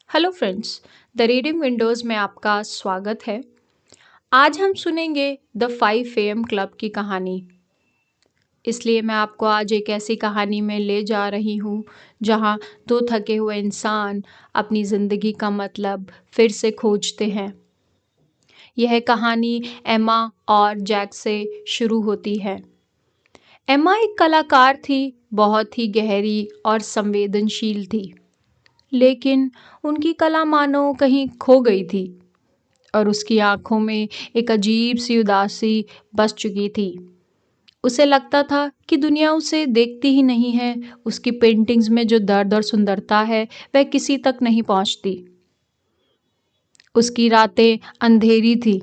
Hello friends, the reading Windows में आपका स्वागत है। आज हम सुनेंगे द 5 AM क्लब की कहानी। इसलिए मैं आपको आज एक ऐसी कहानी में ले जा रही हूँ जहाँ दो थके हुए इंसान अपनी ज़िंदगी का मतलब फिर से खोजते हैं। यह कहानी एमा और जैक से शुरू होती है। एमा एक कलाकार थी, बहुत ही गहरी और संवेदनशील थी, लेकिन उनकी कला मानो कहीं खो गई थी और उसकी आंखों में एक अजीब सी उदासी बस चुकी थी। उसे लगता था कि दुनिया उसे देखती ही नहीं है। उसकी पेंटिंग्स में जो दर्द और सुंदरता है वह किसी तक नहीं पहुंचती। उसकी रातें अंधेरी थी।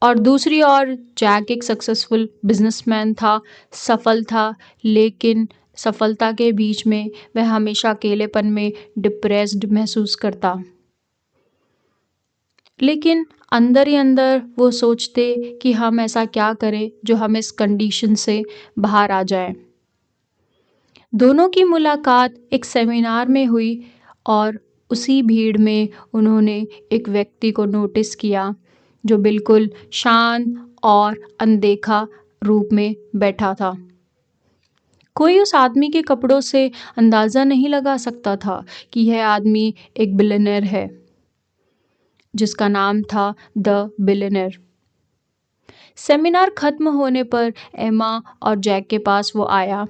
और दूसरी ओर जैक एक सक्सेसफुल बिजनेसमैन था, सफल था, लेकिन सफलता के बीच में वह हमेशा अकेलेपन में डिप्रेस्ड महसूस करता। लेकिन अंदर ही अंदर वो सोचते कि हम ऐसा क्या करें जो हम इस कंडीशन से बाहर आ जाएं। दोनों की मुलाकात एक सेमिनार में हुई और उसी भीड़ में उन्होंने एक व्यक्ति को नोटिस किया जो बिल्कुल शांत और अनदेखा रूप में बैठा था। कोई उस आदमी के कपड़ों से अंदाज़ा नहीं लगा सकता था कि यह आदमी एक बिलियनर है, जिसका नाम था द बिलियनर। सेमिनार खत्म होने पर एमा और जैक के पास वो आया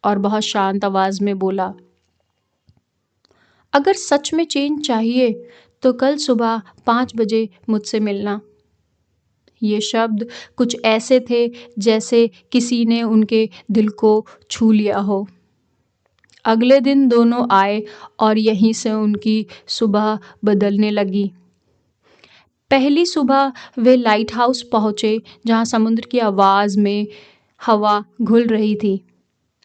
और बहुत शांत आवाज में बोला, अगर सच में चेंज चाहिए तो कल सुबह 5 बजे मुझसे मिलना। ये शब्द कुछ ऐसे थे जैसे किसी ने उनके दिल को छू लिया हो। अगले दिन दोनों आए और यहीं से उनकी सुबह बदलने लगी। पहली सुबह वे लाइट हाउस पहुंचे जहां समुद्र की आवाज़ में हवा घुल रही थी।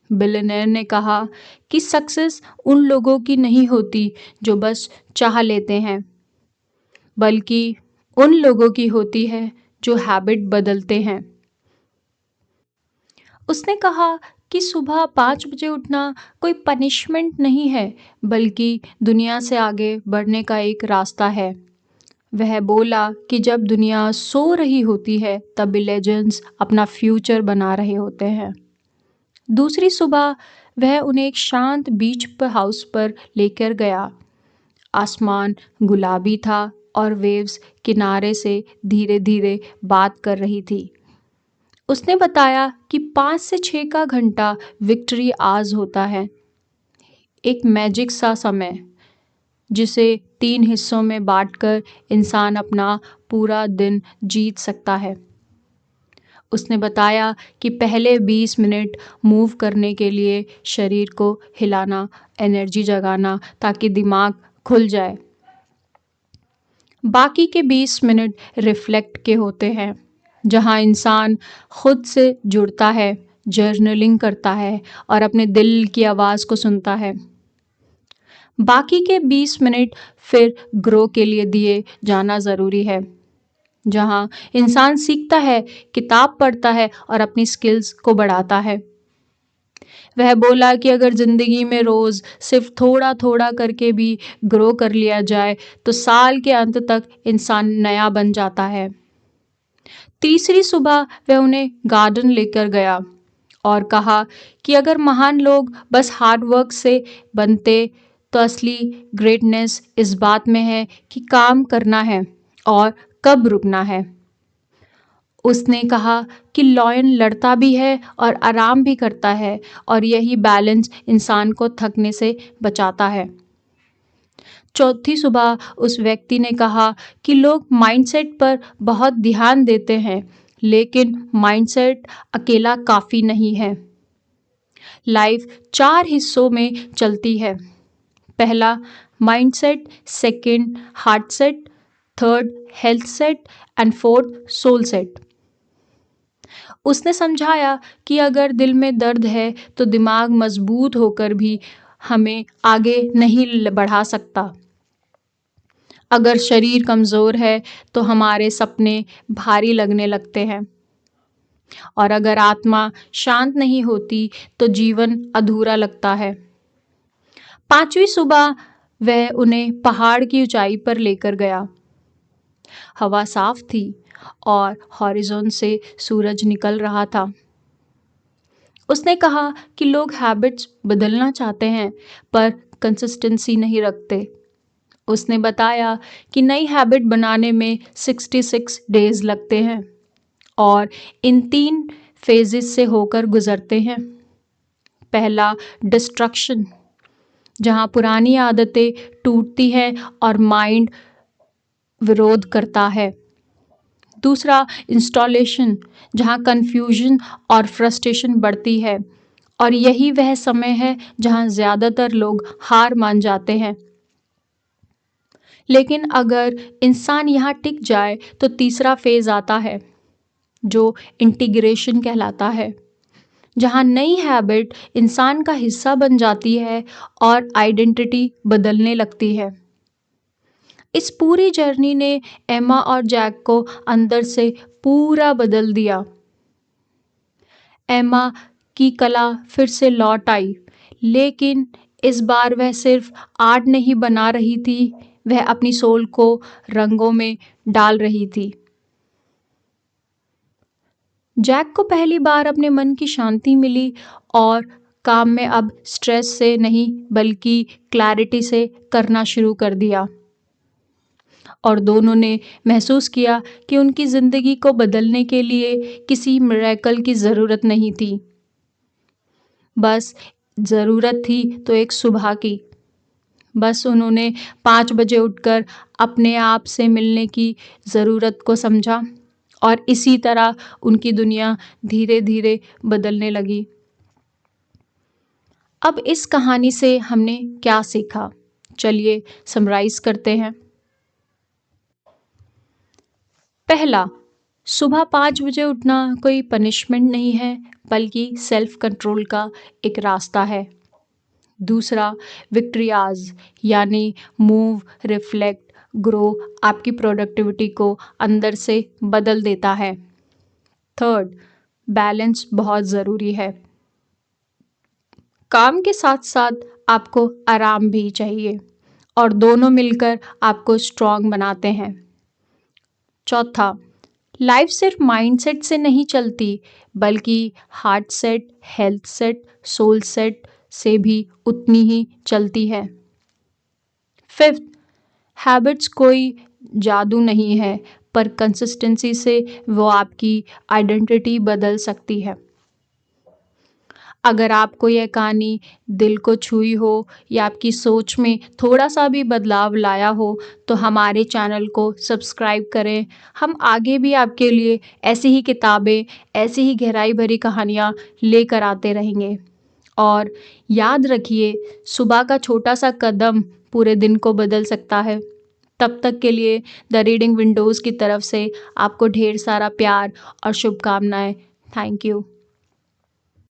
बिलियनर ने कहा कि सक्सेस उन लोगों की नहीं होती जो बस चाह लेते हैं, बल्कि उन लोगों की होती है जो हैबिट बदलते हैं। उसने कहा कि सुबह 5 बजे उठना कोई पनिशमेंट नहीं है, बल्कि दुनिया से आगे बढ़ने का एक रास्ता है। वह बोला कि जब दुनिया सो रही होती है तब लेजेंड्स अपना फ्यूचर बना रहे होते हैं। दूसरी सुबह वह उन्हें एक शांत बीच पर हाउस पर लेकर गया। आसमान गुलाबी था और वेव्स किनारे से धीरे धीरे बात कर रही थी। उसने बताया कि 5 से 6 का घंटा विक्ट्री आज होता है, एक मैजिक सा समय जिसे 3 हिस्सों में बांटकर इंसान अपना पूरा दिन जीत सकता है। उसने बताया कि पहले 20 मिनट मूव करने के लिए शरीर को हिलाना, एनर्जी जगाना ताकि दिमाग खुल जाए। बाकी के 20 मिनट रिफ्लेक्ट के होते हैं, जहां इंसान खुद से जुड़ता है, जर्नलिंग करता है और अपने दिल की आवाज़ को सुनता है। बाकी के 20 मिनट फिर ग्रो के लिए दिए जाना ज़रूरी है, जहां इंसान सीखता है, किताब पढ़ता है और अपनी स्किल्स को बढ़ाता है। वह बोला कि अगर ज़िंदगी में रोज़ सिर्फ थोड़ा थोड़ा करके भी ग्रो कर लिया जाए तो साल के अंत तक इंसान नया बन जाता है। तीसरी सुबह वह उन्हें गार्डन लेकर गया और कहा कि अगर महान लोग बस हार्ड वर्क से बनते तो असली ग्रेटनेस इस बात में है कि काम करना है और कब रुकना है। उसने कहा कि लॉयन लड़ता भी है और आराम भी करता है और यही बैलेंस इंसान को थकने से बचाता है। चौथी सुबह उस व्यक्ति ने कहा कि लोग माइंडसेट पर बहुत ध्यान देते हैं, लेकिन माइंडसेट अकेला काफ़ी नहीं है। लाइफ 4 हिस्सों में चलती है। पहला mindset, second heart set, third health set and fourth soul set. उसने समझाया कि अगर दिल में दर्द है तो दिमाग मजबूत होकर भी हमें आगे नहीं बढ़ा सकता। अगर शरीर कमज़ोर है तो हमारे सपने भारी लगने लगते हैं और अगर आत्मा शांत नहीं होती तो जीवन अधूरा लगता है। 5वीं सुबह वह उन्हें पहाड़ की ऊंचाई पर लेकर गया। हवा साफ थी और हॉरिजॉन से सूरज निकल रहा था। उसने कहा कि लोग हैबिट्स बदलना चाहते हैं पर कंसिस्टेंसी नहीं रखते। उसने बताया कि नई हैबिट बनाने में 66 डेज लगते हैं और इन 3 फेजेस से होकर गुजरते हैं। पहला, डिस्ट्रक्शन, जहां पुरानी आदतें टूटती हैं और माइंड विरोध करता है। दूसरा, इंस्टॉलेशन, जहां कन्फ्यूजन और फ्रस्ट्रेशन बढ़ती है और यही वह समय है जहां ज़्यादातर लोग हार मान जाते हैं। लेकिन अगर इंसान यहाँ टिक जाए तो तीसरा फेज़ आता है जो इंटीग्रेशन कहलाता है, जहाँ नई हैबिट इंसान का हिस्सा बन जाती है और आइडेंटिटी बदलने लगती है। इस पूरी जर्नी ने एमा और जैक को अंदर से पूरा बदल दिया। एमा की कला फिर से लौट आई, लेकिन इस बार वह सिर्फ आर्ट नहीं बना रही थी, वह अपनी सोल को रंगों में डाल रही थी। जैक को पहली बार अपने मन की शांति मिली और काम में अब स्ट्रेस से नहीं बल्कि क्लैरिटी से करना शुरू कर दिया। और दोनों ने महसूस किया कि उनकी ज़िंदगी को बदलने के लिए किसी मिरेकल की ज़रूरत नहीं थी, बस ज़रूरत थी तो एक सुबह की। बस उन्होंने 5 बजे उठकर अपने आप से मिलने की ज़रूरत को समझा और इसी तरह उनकी दुनिया धीरे धीरे बदलने लगी। अब इस कहानी से हमने क्या सीखा? चलिए समराइज करते हैं। पहला, सुबह 5 बजे उठना कोई पनिशमेंट नहीं है बल्कि सेल्फ कंट्रोल का एक रास्ता है। दूसरा, विक्ट्रियाज यानी मूव, रिफ्लेक्ट, ग्रो आपकी प्रोडक्टिविटी को अंदर से बदल देता है। थर्ड, बैलेंस बहुत ज़रूरी है। काम के साथ साथ आपको आराम भी चाहिए और दोनों मिलकर आपको स्ट्रॉन्ग बनाते हैं। चौथा, लाइफ सिर्फ माइंडसेट से नहीं चलती बल्कि heart set, health set, soul set से भी उतनी ही चलती है। फिफ्थ, हैबिट्स कोई जादू नहीं है पर कंसिस्टेंसी से वो आपकी आइडेंटिटी बदल सकती है। अगर आपको यह कहानी दिल को छुई हो या आपकी सोच में थोड़ा सा भी बदलाव लाया हो तो हमारे चैनल को सब्सक्राइब करें। हम आगे भी आपके लिए ऐसी ही किताबें, ऐसी ही गहराई भरी कहानियाँ लेकर आते रहेंगे। और याद रखिए, सुबह का छोटा सा कदम पूरे दिन को बदल सकता है। तब तक के लिए द रीडिंग विंडोज़ की तरफ से आपको ढेर सारा प्यार और शुभकामनाएं। Thank you.